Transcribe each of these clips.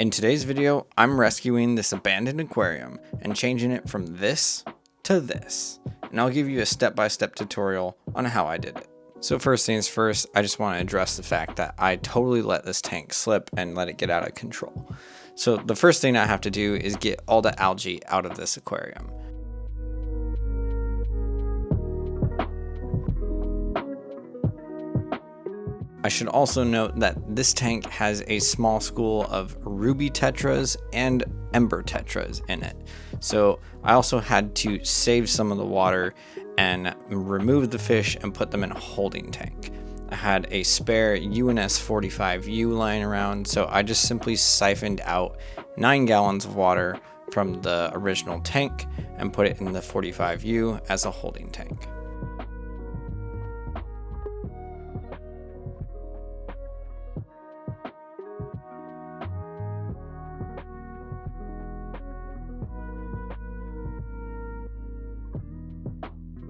In today's video, I'm rescuing this abandoned aquarium and changing it from this to this. And I'll give you a step-by-step tutorial on how I did it. So first things first, I just want to address the fact that I totally let this tank slip and let it get out of control. So the first thing I have to do is get all the algae out of this aquarium. I should also note that this tank has a small school of ruby tetras and ember tetras in it. So I also had to save some of the water and remove the fish and put them in a holding tank. I had a spare UNS 45U lying around, so I just simply siphoned out 9 gallons of water from the original tank and put it in the 45U as a holding tank.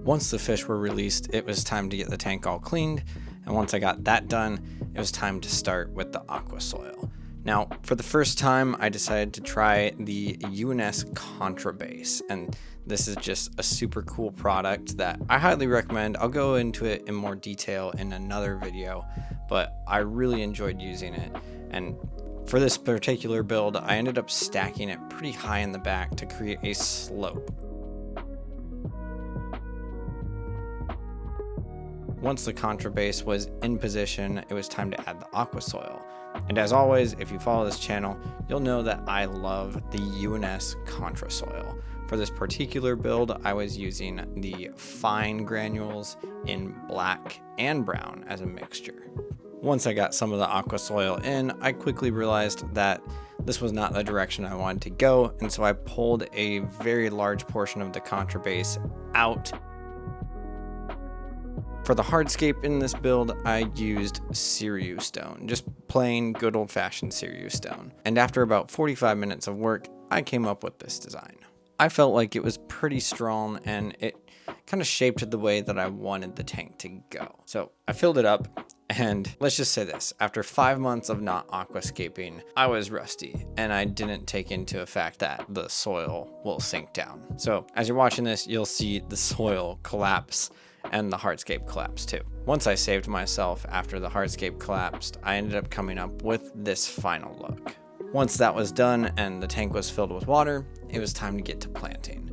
Once the fish were released, it was time to get the tank all cleaned, and once I got that done, it was time to start with the aqua soil. Now, for the first time, I decided to try the UNS Contra Base, and this is just a super cool product that I highly recommend. I'll go into it in more detail in another video, but I really enjoyed using it, and for this particular build, I ended up stacking it pretty high in the back to create a slope. Once the Contra Base was in position, it was time to add the aqua soil. And as always, if you follow this channel, you'll know that I love the UNS Contra soil. For this particular build, I was using the fine granules in black and brown as a mixture. Once I got some of the aqua soil in, I quickly realized that this was not the direction I wanted to go, and so I pulled a very large portion of the Contra Base out. For the hardscape in this build, I used Cereus stone, just plain good old-fashioned Cereus stone. And after about 45 minutes of work, I came up with this design. I felt like it was pretty strong and it kind of shaped the way that I wanted the tank to go. So I filled it up, and let's just say this, after 5 months of not aquascaping, I was rusty and I didn't take into effect that the soil will sink down. So as you're watching this, you'll see the soil collapse and the hardscape collapsed too. Once I saved myself after the hardscape collapsed, I ended up coming up with this final look. Once that was done and the tank was filled with water, it was time to get to planting.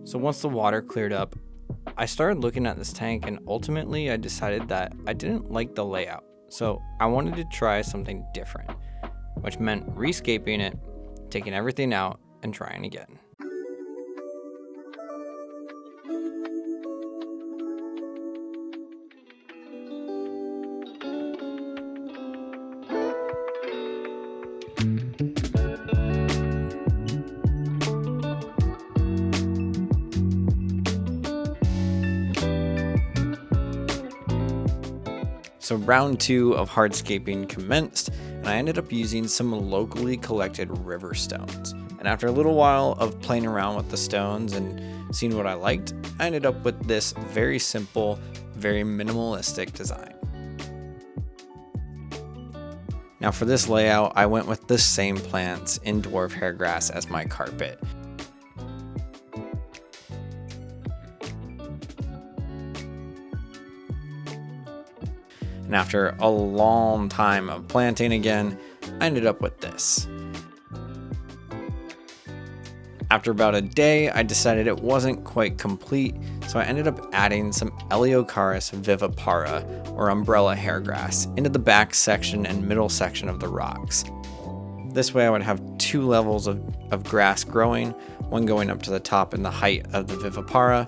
So once the water cleared up, I started looking at this tank, and ultimately I decided that I didn't like the layout. So I wanted to try something different, which meant rescaping it, taking everything out, and trying again. So round 2 of hardscaping commenced, and I ended up using some locally collected river stones. And after a little while of playing around with the stones and seeing what I liked, I ended up with this very simple, very minimalistic design. Now for this layout, I went with the same plants in dwarf hairgrass as my carpet. And after a long time of planting again, I ended up with this. After about a day, I decided it wasn't quite complete, so I ended up adding some Eleocharis vivipara, or umbrella hairgrass, into the back section and middle section of the rocks. This way I would have 2 levels of grass growing, one going up to the top in the height of the vivipara,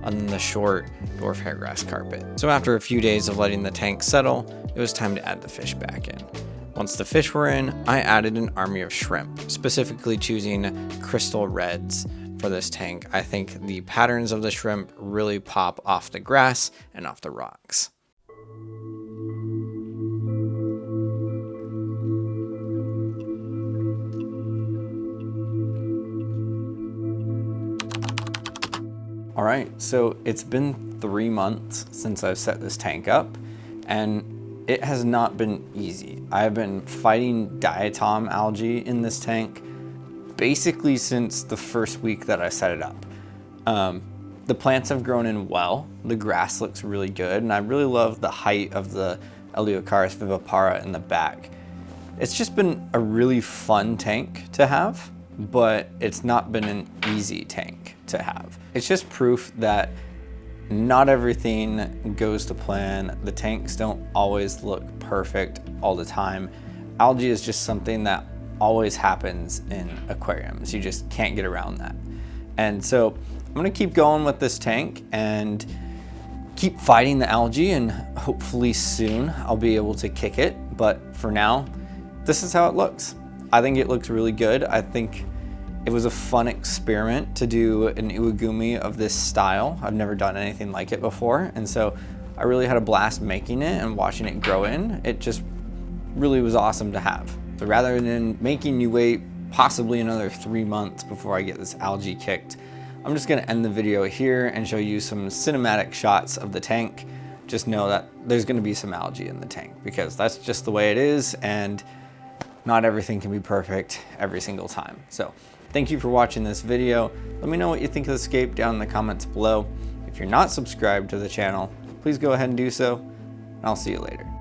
and then the short dwarf hairgrass carpet. So after a few days of letting the tank settle, it was time to add the fish back in. Once the fish were in, I added an army of shrimp, specifically choosing crystal reds for this tank. I think the patterns of the shrimp really pop off the grass and off the rocks. All right, so it's been 3 months since I've set this tank up, and it has not been easy. I've been fighting diatom algae in this tank basically since the first week that I set it up. The plants have grown in well, the grass looks really good, and I really love the height of the Eleocharis vivipara in the back. It's just been a really fun tank to have, but it's not been an easy tank to have. It's just proof that not everything goes to plan. The tanks don't always look perfect all the time. Algae is just something that always happens in aquariums. You just can't get around that. And so I'm gonna keep going with this tank and keep fighting the algae, and hopefully soon I'll be able to kick it. But for now, this is how it looks. I think it looks really good. I think it was a fun experiment to do an iwagumi of this style. I've never done anything like it before, and so I really had a blast making it and watching it grow in. It just really was awesome to have. So rather than making you wait possibly another 3 months before I get this algae kicked, I'm just gonna end the video here and show you some cinematic shots of the tank. Just know that there's gonna be some algae in the tank because that's just the way it is, and not everything can be perfect every single time. So thank you for watching this video. Let me know what you think of the scape down in the comments below. If you're not subscribed to the channel, please go ahead and do so, and I'll see you later.